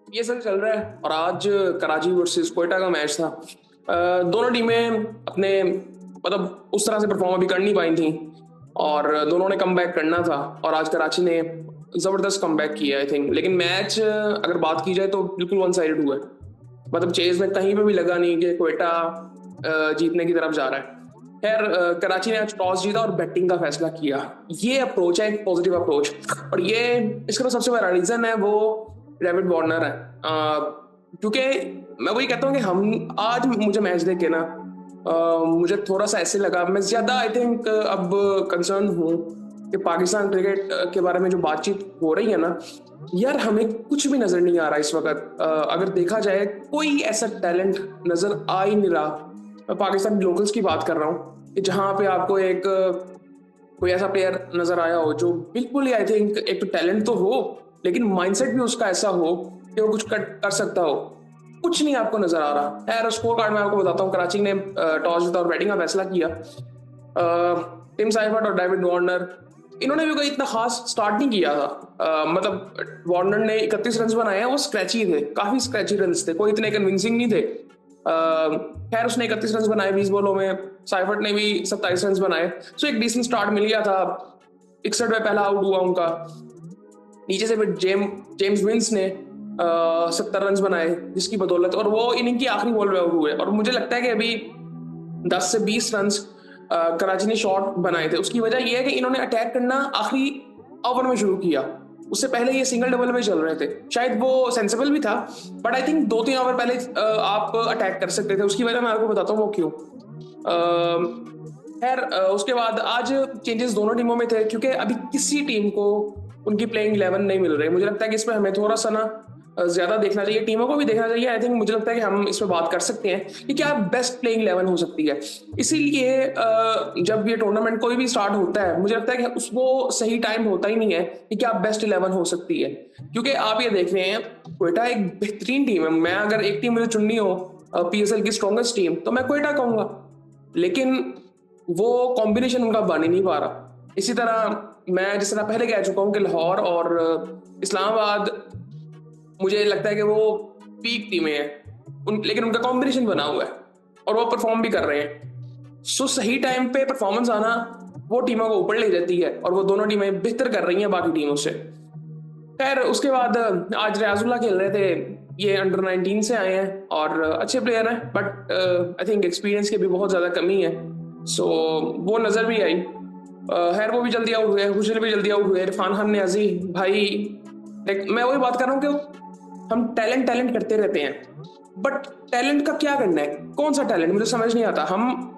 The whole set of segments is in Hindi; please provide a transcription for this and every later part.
ये सब चल रहा है और आज कराची वर्सेस कोयटा का मैच था। दोनों टीमें अपने मतलब उस तरह से परफॉर्म अभी कर नहीं पाई थी और दोनों ने कमबैक करना था और आज कराची ने जबरदस्त कमबैक किया आई थिंक। लेकिन मैच अगर बात की जाए तो बिल्कुल वन साइडेड हुआ है। मतलब चेज में कहीं पे भी लगा नहीं कि कोयटा जीतने की तरफ जा रहा है। खैर कराची ने आज टॉस जीता और बैटिंग का फैसला किया। ये अप्रोच है एक पॉजिटिव अप्रोच और ये इसका तो सबसे बड़ा रीजन है वो डेविड वार्नर है। क्योंकि मैं वही कहता हूँ कि हम आज मुझे मैच देख के ना मुझे थोड़ा सा ऐसे लगा मैं ज्यादा आई थिंक अब कंसर्न हूँ कि पाकिस्तान क्रिकेट के बारे में जो बातचीत हो रही है ना यार हमें कुछ भी नजर नहीं आ रहा इस वक्त। अगर देखा जाए कोई ऐसा टैलेंट नजर आ ही नहीं रहा। मैं पाकिस्तान लोकल्स की बात कर रहा हूँ कि जहां पे आपको एक कोई ऐसा प्लेयर नजर आया हो जो बिल्कुल ही आई थिंक एक तो टैलेंट तो हो लेकिन माइंडसेट भी उसका ऐसा हो कि वो कुछ कर सकता हो। कुछ नहीं आपको नजर आ रहा। खैर स्कोर कार्ड में आपको बताता हूँ। कराची ने टॉस जीता और बैटिंग का फैसला किया। टिम साइफर्ट और डेविड वार्नर इन्होंने भी कोई इतना खास स्टार्ट नहीं किया था। मतलब वार्नर ने 31 रन बनाए हैं वो स्क्रैची थे काफी स्क्रैची रन थे कोई इतने कन्विंसिंग नहीं थे। खैर उसने 31 रन बनाए 20 बॉलों में। साइफर्ट ने भी 27 रन बनाए। सो एक डिसेंट स्टार्ट मिल गया था। 61 में पहला आउट हुआ उनका। नीचे से फिर जेम्स विंस ने 70 रन बनाए जिसकी बदौलत और वो इनिंग की आखिरी बॉल पे आउट हुए और मुझे लगता है कि अभी 10 से 20 रन कराची ने शॉट बनाए थे। उसकी वजह यह है कि इन्होंने अटैक करना आखिरी ओवर में शुरू किया। उससे पहले ये सिंगल डबल में चल रहे थे। शायद वो सेंसिबल भी था बट आई थिंक 2-3 ओवर पहले आप अटैक कर सकते थे। उसकी वजह मैं आपको बताता हूँ वो क्यों। खैर उसके बाद आज चेंजेस दोनों टीमों में थे क्योंकि अभी किसी टीम को उनकी प्लेइंग 11 नहीं मिल रही। मुझे लगता है कि इसमें हमें थोड़ा सा ना ज्यादा देखना चाहिए। टीमों को भी देखना चाहिए। आई थिंक मुझे लगता है कि हम इस पर बात कर सकते हैं कि क्या बेस्ट प्लेइंग 11 हो सकती है। इसीलिए जब ये टूर्नामेंट कोई भी स्टार्ट होता है मुझे लगता है कि उसको सही टाइम होता ही नहीं है कि क्या बेस्ट 11 हो सकती है। क्योंकि आप ये देख रहे हैं क्वेटा एक बेहतरीन टीम है। मैं अगर एक टीम मुझे चुननी हो पीएसएल की स्ट्रॉन्गेस्ट टीम तो मैं क्वेटा कहूंगा। लेकिन वो कॉम्बिनेशन उनका बन ही नहीं पा रहा। इसी तरह मैं जिस तरह पहले कह चुका हूं कि लाहौर और इस्लामाबाद मुझे लगता है कि वो पीक टीमें हैं लेकिन उनका कॉम्बिनेशन बना हुआ है और वो परफॉर्म भी कर रहे हैं। सो सही टाइम पे परफॉर्मेंस आना वो टीमों को ऊपर ले जाती है और वो दोनों टीमें बेहतर कर रही हैं बाकी टीमों से। खैर उसके बाद आज रियाजुल्लाह खेल रहे थे। ये अंडर 19 से आए हैं और अच्छे प्लेयर हैं बट आई थिंक एक्सपीरियंस की भी बहुत ज्यादा कमी है। सो वो नजर भी आई। खैर वो भी जल्दी आउट हुए। हुसैन भी जल्दी आउट हुए। इरफान खान ने अजी भाई मैं वही बात कर रहा हूँ कि हम टैलेंट टैलेंट करते रहते हैं बट टैलेंट का क्या करना है। कौन सा टैलेंट मुझे समझ नहीं आता। हम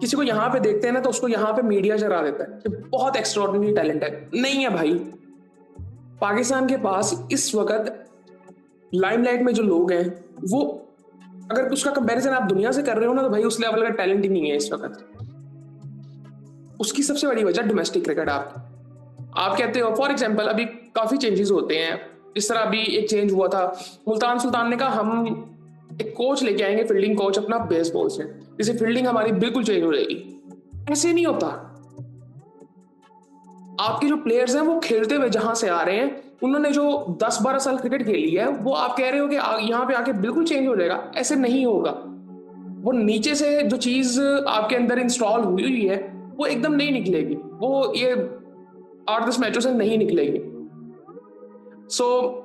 किसी को यहाँ पे देखते हैं ना तो उसको यहाँ पे मीडिया चढ़ा देता है कि बहुत एक्स्ट्राऑर्डिनरी टैलेंट है। नहीं है भाई। पाकिस्तान के पास इस वक्त लाइमलाइट में जो लोग हैं वो अगर उसका कंपैरिजन आप दुनिया से कर रहे हो ना तो भाई उस लेवल का टैलेंट ही नहीं है इस वक्त। उसकी सबसे बड़ी वजह डोमेस्टिक क्रिकेट। आप कहते हो फॉर एग्जांपल अभी काफी चेंजेस होते हैं। इस तरह अभी एक चेंज हुआ था। मुल्तान सुल्तान ने कहा हम एक कोच लेके आएंगे फील्डिंग कोच अपना बेसबॉल से जिससे फील्डिंग हमारी बिल्कुल चेंज हो जाएगी। ऐसे नहीं होता। आपके जो प्लेयर्स हैं वो खेलते हुए जहां से आ रहे हैं उन्होंने जो 10-12 साल क्रिकेट खेली है वो आप कह रहे हो कि यहाँ पे आके बिल्कुल चेंज हो जाएगा। ऐसे नहीं होगा। वो नीचे से जो चीज आपके अंदर इंस्टॉल हुई हुई है वो एकदम नहीं निकलेगी। वो ये 8-10 मैचों से नहीं निकलेगी।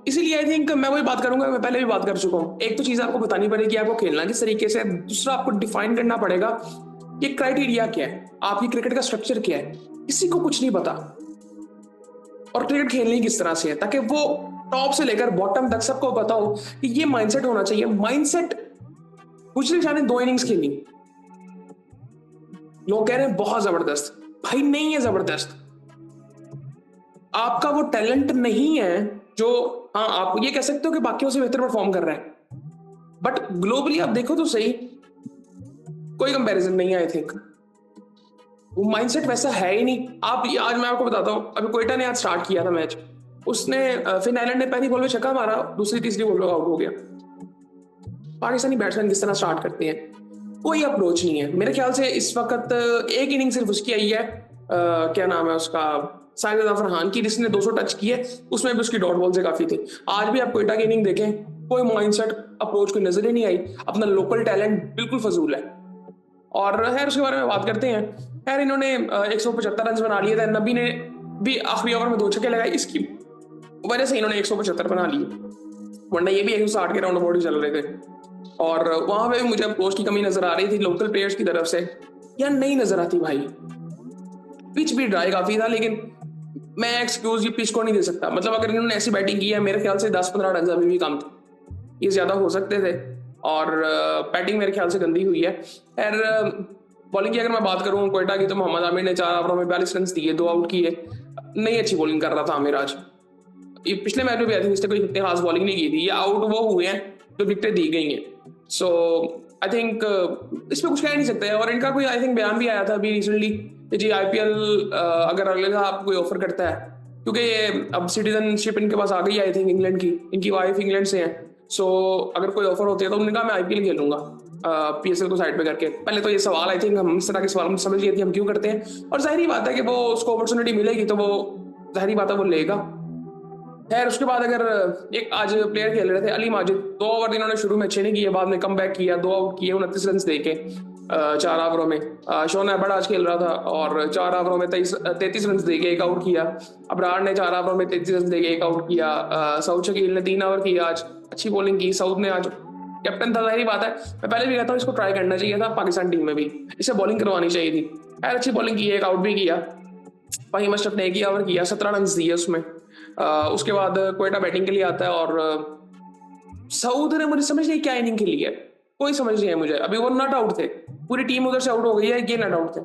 इसीलिए आई थिंक मैं वही बात करूंगा। मैं पहले भी बात कर चुका हूँ। एक तो चीज आपको बतानी पड़ेगी आपको खेलना किस तरीके से। दूसरा आपको डिफाइन करना पड़ेगा कि क्राइटेरिया क्या है आपकी क्रिकेट का स्ट्रक्चर क्या है। किसी को कुछ नहीं पता और क्रिकेट खेलनी किस तरह से है ताकि वो टॉप से लेकर बॉटम तक सबको पता हो कि ये माइंडसेट होना चाहिए। माइंडसेट गुजरी शाह ने 2 इनिंग्स खेली। लोग कह रहे हैं बहुत जबरदस्त। भाई नहीं है जबरदस्त। आपका वो टैलेंट नहीं है जो हाँ आप ये कह सकते हो कि बाकियों से बेहतर परफॉर्म कर रहा है बट ग्लोबली आप देखो तो सही कोई कंपैरिजन नहीं है। आई थिंक वो माइंडसेट वैसा है ही नहीं। आप आज मैं आपको बताता हूँ अभी कोयटा ने आज स्टार्ट किया था मैच। उसने फिन आइलैंड ने पहली बॉल में छक्का मारा दूसरी तीसरी बॉल में आउट हो गया। पाकिस्तानी बैट्समैन किस तरह स्टार्ट करते हैं कोई अप्रोच नहीं है। मेरे ख्याल से इस वक्त एक इनिंग सिर्फ उसकी आई है क्या नाम है उसका, साजिद अफर खान की, जिसने 200 टच किए, उसमें भी उसकी डॉट बॉल से काफी थी। आज भी आप कोयटा की इनिंग देखें, कोई माइंडसेट अप्रोच कोई नजर ही नहीं आई, अपना लोकल टैलेंट बिल्कुल फजूल है। और खैर उसके बारे में बात करते हैं। खैर इन्होंने 175 रन बना लिए थे, नबी ने भी आखिरी ओवर में 2 छक्के लगाए, इसकी वजह से इन्होंने 175 बना लिए, वरना ये भी 160 के राउंड अबाउट ही चल रहे थे। और वहां पे भी मुझे अप्रोच की कमी नजर आ रही थी लोकल प्लेयर्स की तरफ से, या नहीं नजर आती भाई। पिच भी ड्राई काफी था, लेकिन मैं एक्सक्यूज ये पिच को नहीं दे सकता। मतलब अगर इन्होंने ऐसी बैटिंग की है, मेरे ख्याल से 10-15 रन अभी भी कम थे, ये ज्यादा हो सकते थे। और बैटिंग मेरे ख्याल से गंदी हुई है। खैर बॉलिंग की अगर मैं बात करूं कोयटा की, तो मोहम्मद आमिर ने 4 ओवरों में 42 रन दिए, 2 आउट किए। नहीं अच्छी बॉलिंग कर रहा था आमिर आज। ये पिछले मैच में भी आई थिंक इसने कोई इतनी खास बॉलिंग नहीं की थी। ये आउट वो हुए हैं जो विकेटें दी गई हैं। सो आई थिंक इसमें कुछ कह नहीं सकते। और इनका कोई आई थिंक बयान भी आया था अभी रिसेंटली, जी आईपीएल अगर अगले साल आपको कोई ऑफर करता है, क्योंकि ये अब सिटीजनशिप इनके पास आ गई आई थिंक इंग्लैंड की, इनकी वाइफ इंग्लैंड से है। सो अगर कोई ऑफर होती है तो उन्होंने कहा मैं आईपीएल खेलूंगा पीएसएल को साइड पे करके। पहले तो ये सवाल आई थिंक हम इस तरह के सवाल समझ लिए थे हम क्यों करते हैं, और जाहिर बात है कि वो उसको अपॉर्चुनिटी मिलेगी तो वो जाहिर बात है वो लेगा। खैर उसके बाद अगर एक आज प्लेयर खेल रहे थे अली माजिद, 2 ओवर इन्होंने शुरू में अच्छे नहीं किए, बाद में कम बैक किया, 2 आउट किए 29 रन दे के 4 ओवरों में। शोन एबर्ट आज खेल रहा था और 4 ओवरों में 33 रन दे के 1 आउट किया। अबरार ने 4 ओवरों में 33 रन दे के 1 आउट किया। सऊद शकील ने 3 ओवर किया आज, अच्छी बॉलिंग की। सऊद ने आज कैप्टन था, जाहिर बात है मैं पहले भी कहता हूँ इसको ट्राई करना चाहिए था पाकिस्तान टीम में भी, इसे बॉलिंग करवानी चाहिए थी। खैर अच्छी बॉलिंग की, 1 आउट भी किया। फहीम अशरफ ने 1 ही ओवर किया, 17 रन दिए उसमें। उसके बाद कोयटा बैटिंग के लिए आता है और सऊद ने मुझे समझ नहीं क्या इनिंग खेली है, कोई समझ नहीं है मुझे। अभी वो नॉट आउट थे, पूरी टीम उधर से आउट हो गई है, ये नॉट आउट थे।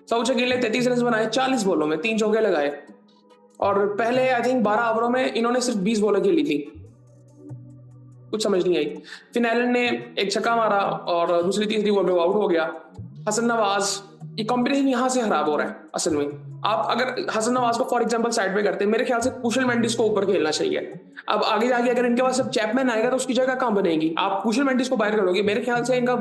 सऊद शकील ने 33 रन बनाए 40 बॉलों में, 3 चौके लगाए। और पहले आई थिंक 12 ओवरों में इन्होंने सिर्फ 20 बॉलें खेली थी, कुछ समझ नहीं आई। फिर एलन ने 1 छक्का मारा और दूसरी तीसरी बॉल पे आउट हो गया। हसन नवाज, ये कॉम्बिनेशन यहाँ से खराब हो रहा है असल में। आप अगर हसन नवाज को फॉर एग्जांपल साइड पे करते, मेरे ख्याल से कुशल मेंडिस को ऊपर खेलना चाहिए। अब आगे जाके अगर इनके पास अब चैपमैन आएगा तो उसकी जगह कहां बनेगी, आप कुशल मेंडिस को बाहर करोगे। मेरे ख्याल से इनका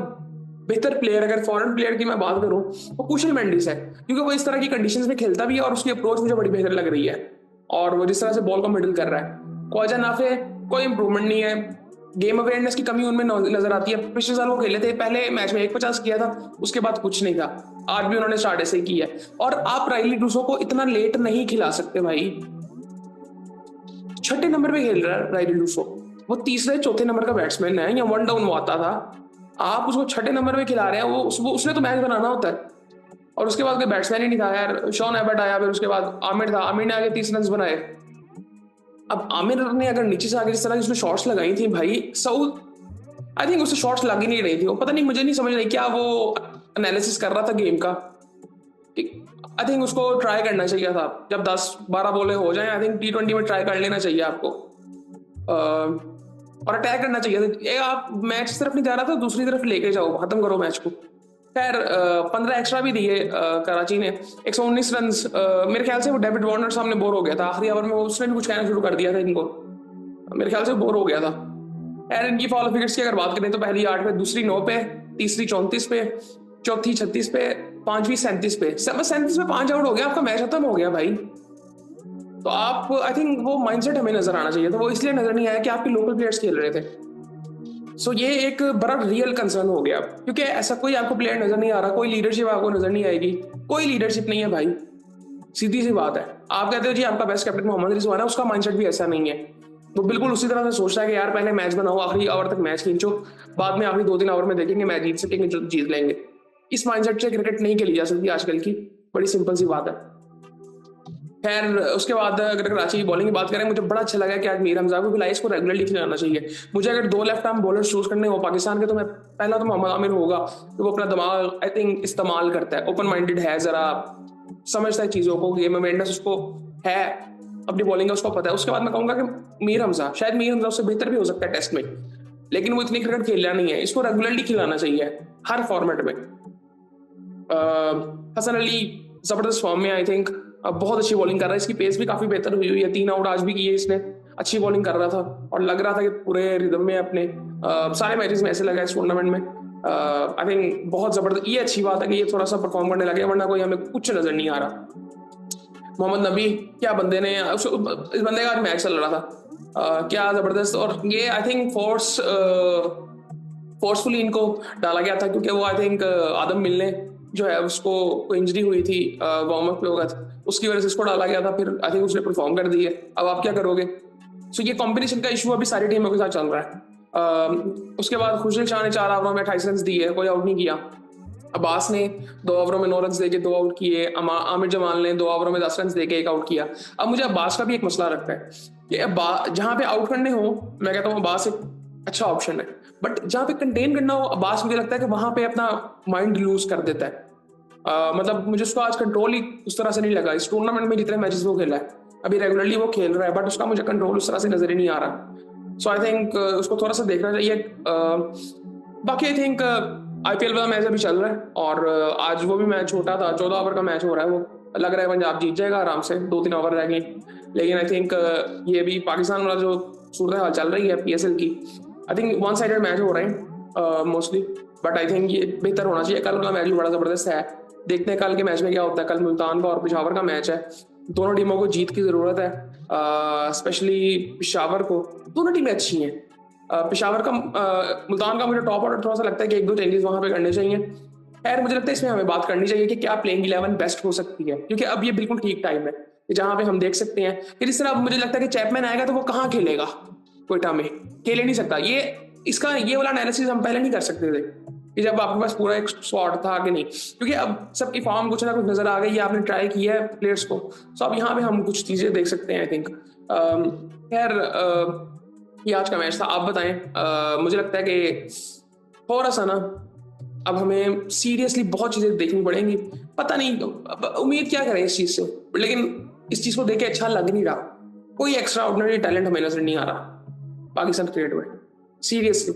बेहतर प्लेयर अगर फॉरेन प्लेयर की मैं बात करूं वो कुशल मेंडिस है, क्योंकि वो इस तरह की कंडीशंस में खेलता भी है और उसकी अप्रोच मुझे बड़ी बेहतर लग रही है। और वो जिस तरह से बॉल को मिडल कर रहा है। ख्वाजा नाफे कोई इंप्रूवमेंट नहीं है, गेम अवेयरनेस की कमी उनमें नजर आती है। पिछले साल वो खेले थे, पहले मैच में 150 किया था, उसके बाद कुछ नहीं था। आज भी उन्होंने स्टार्ट ऐसे ही किया है। और आप राइली डूसो को इतना लेट नहीं खिला सकते भाई, 6ठे नंबर पे खेल रहा है राइली डूसो, वो तीसरे चौथे नंबर का बैट्समैन है, या 1 डाउन वो आता था, आप उसको 6ठे नंबर पे खिला रहे हैं। वो उसने तो मैच बनाना होता है। और उसके बाद कोई बैट्समैन ही नहीं था यार। शॉन एबर्ट आया, फिर उसके बाद आमिर था, आमिर ने आगे 30 रन बनाए। अब आमिर ने अगर नीचे से आगे जिस तरह की उसने शॉट्स लगाई थी भाई, सऊद आई थिंक उससे शॉट्स लग ही नहीं रही थी। वो पता नहीं, मुझे नहीं समझ रही क्या वो एनालिसिस कर रहा था गेम का। आई थिंक उसको ट्राई करना चाहिए था, जब 10-12 बॉलें हो जाएं आई थिंक T20 में ट्राई कर लेना चाहिए आपको। और अटैक करना चाहिए था। आप मैच सिर्फ नहीं जा रहा था, दूसरी तरफ लेके जाओ, खत्म करो मैच को। खैर 15 एक्स्ट्रा भी दिए कराची ने, 119 रन। मेरे ख्याल से वो डेविड वार्नर सामने बोर हो गया था आखिरी ओवर में, उसने भी कुछ कहना शुरू कर दिया था इनको, मेरे ख्याल से बोर हो गया था। खैर इनकी फॉलो फिगर्स की अगर बात करें तो पहली 8 पे, दूसरी 9 पे, तीसरी 34 पे, चौथी 36 पे, पांचवी 37 पे। 37 पे 5 आउट हो गया, आपका मैच खत्म हो गया भाई। तो आप आई थिंक वो माइंडसेट हमें नजर आना चाहिए था, वो इसलिए नजर नहीं आया कि आपके लोकल प्लेयर्स खेल रहे थे। सो ये एक बड़ा रियल कंसर्न हो गया, क्योंकि ऐसा कोई आपको प्लेयर नजर नहीं आ रहा, कोई लीडरशिप आपको नजर नहीं आएगी, कोई लीडरशिप नहीं है भाई, सीधी सी बात है। आप कहते हो जी आपका बेस्ट कैप्टन मोहम्मद रिजवान है, उसका माइंडसेट भी ऐसा नहीं है। वो बिल्कुल उसी तरह से सोचता है कि यार पहले मैच बनाओ, आखिरी ओवर तक मैच खींचो, बाद में आखिरी 2-3 ओवर में देखेंगे मैच जीत सकेंगे जो जीत लेंगे। इस माइंडसेट से क्रिकेट नहीं खेली जा सकती आजकल की, बड़ी सिंपल सी बात है। खैर उसके बाद अगर कराची की बॉलिंग की बात करें, मुझे बड़ा अच्छा लगा कि आज मीर हमजा को खिलाया, इसको रेगुलरली खिलाना चाहिए। मुझे अगर 2 लेफ्ट आर्म बॉलर चूज करने हो पाकिस्तान के, तो मैं पहला तो मोहम्मद आमिर होगा, तो वो अपना दिमाग आई थिंक इस्तेमाल करता है, ओपन माइंडेड है, जरा समझता है चीजों को, गेम अवेयरनेस उसको है, अपनी बॉलिंग का उसको पता है। उसके बाद मैं कहूंगा कि मीर हमजा, शायद मीर हमजा उससे बेहतर भी हो सकता है टेस्ट में, लेकिन वो इतनी क्रिकेट खेल रहा नहीं है, इसको रेगुलरली खिलाना चाहिए हर फॉर्मेट में। हसन अली जबरदस्त फॉर्म में आई थिंक, बहुत अच्छी बॉलिंग कर रहा है, इसकी पेस भी काफी बेहतर हुई है, 3 आउट आज भी किए इसने, अच्छी बॉलिंग कर रहा था और लग रहा था कि पूरे रिदम में अपने सारे मैचेस में ऐसे लगा इस टूर्नामेंट में आई थिंक बहुत ज़बरदस्त, ये अच्छी बात है कि ये थोड़ा सा परफॉर्म करने लगे, वरना कोई हमें कुछ नज़र नहीं आ रहा। मोहम्मद नबी, क्या बंदे ने इस बंदे का आज मैच चल रहा था, क्या ज़बरदस्त। और ये आई थिंक फोर्सफुली इनको डाला गया था, क्योंकि वो आई थिंक आदम मिलने जो है उसको कोई इंजरी हुई थी वार्म अप के वक्त, उसकी वजह से इसको डाला गया था। फिर आई थिंक उसने परफॉर्म कर दी है। अब आप क्या करोगे? सो ये कॉम्बिनेशन का इशू अभी सारी टीमों के साथ चल रहा है। उसके बाद खुशदिल शाह ने 4 ओवरों में 28 रन दिए, कोई आउट नहीं किया। अब्बास ने 2 ओवरों में 9 रन देके 2 आउट किए। आमिर जमाल ने 2 ओवरों में 10 रन देके 1 आउट किया। अब मुझे अब्बास का भी एक मसला लगता है कि जहां पे आउट करने हो, मैं कहता हूँ अब्बास एक अच्छा ऑप्शन है, बट जहां पे कंटेन करना हो अब्बास मुझे लगता है कि वहां पे अपना माइंड लूज कर देता है। मतलब मुझे उसको आज कंट्रोल ही उस तरह से नहीं लगा। इस टूर्नामेंट में जितने मैचेस वो खेला है, अभी रेगुलरली वो खेल रहा है, बट उसका मुझे कंट्रोल उस तरह से नजर ही नहीं आ रहा। सो आई थिंक उसको थोड़ा सा देखना चाहिए। बाकी आई थिंक आईपीएल वाला मैच अभी चल रहा है, और आज वो भी मैच छोटा था, 14 ओवर का मैच हो रहा है। वो लग रहा है पंजाब जीत जाएगा आराम से, 2-3 ओवर रह गए। लेकिन आई थिंक ये भी पाकिस्तान वाला जो सूरत हाल चल रही है पीएसएल की, I think one sided match हो रहे हैं मोस्टली, बट आई थिंक ये बेहतर होना चाहिए। कल वाला मैच भी बड़ा जबरदस्त है, देखते हैं कल के मैच में क्या होता है। कल मुल्तान का और पेशावर का मैच है, दोनों टीमों को जीत की जरूरत है, स्पेशली पेशावर को। दोनों टीमें अच्छी हैं। पेशावर का मुल्तान का मुझे टॉप ऑर्डर थोड़ा सा लगता है कि 1-2 चेंजेस वहां पे करने चाहिए। खैर मुझे लगता है इसमें हमें बात करनी चाहिए कि क्या प्लेइंग 11 बेस्ट हो सकती है, क्योंकि अब ये बिल्कुल ठीक टाइम है कि जहां पे हम देख सकते हैं कि जिस तरह अब मुझे लगता है कि चैपमैन आएगा तो वो कहाँ खेलेगा, कोयटा में खेल ही नहीं सकता। ये वाला एनालिसिस हम पहले नहीं कर सकते थे कि जब आपके पास पूरा एक स्क्वाड था कि नहीं, क्योंकि अब सबकी फॉर्म कुछ ना कुछ नजर आ गई है, आपने ट्राई किया है प्लेयर्स को। सो अब यहाँ पे हम कुछ चीजें देख सकते हैं आई थिंक। खैर ये आज का मैच था। आप बताएं, मुझे लगता है कि थोड़ा सा ना अब हमें सीरियसली बहुत चीजें देखनी पड़ेंगी। पता नहीं अब उम्मीद क्या करें इस चीज से, लेकिन इस चीज को देख के अच्छा लग नहीं रहा। कोई एक्स्ट्रा ऑर्डिनरी टैलेंट हमें नजर नहीं आ रहा पाकिस्तान क्रिकेट में, सीरियसली।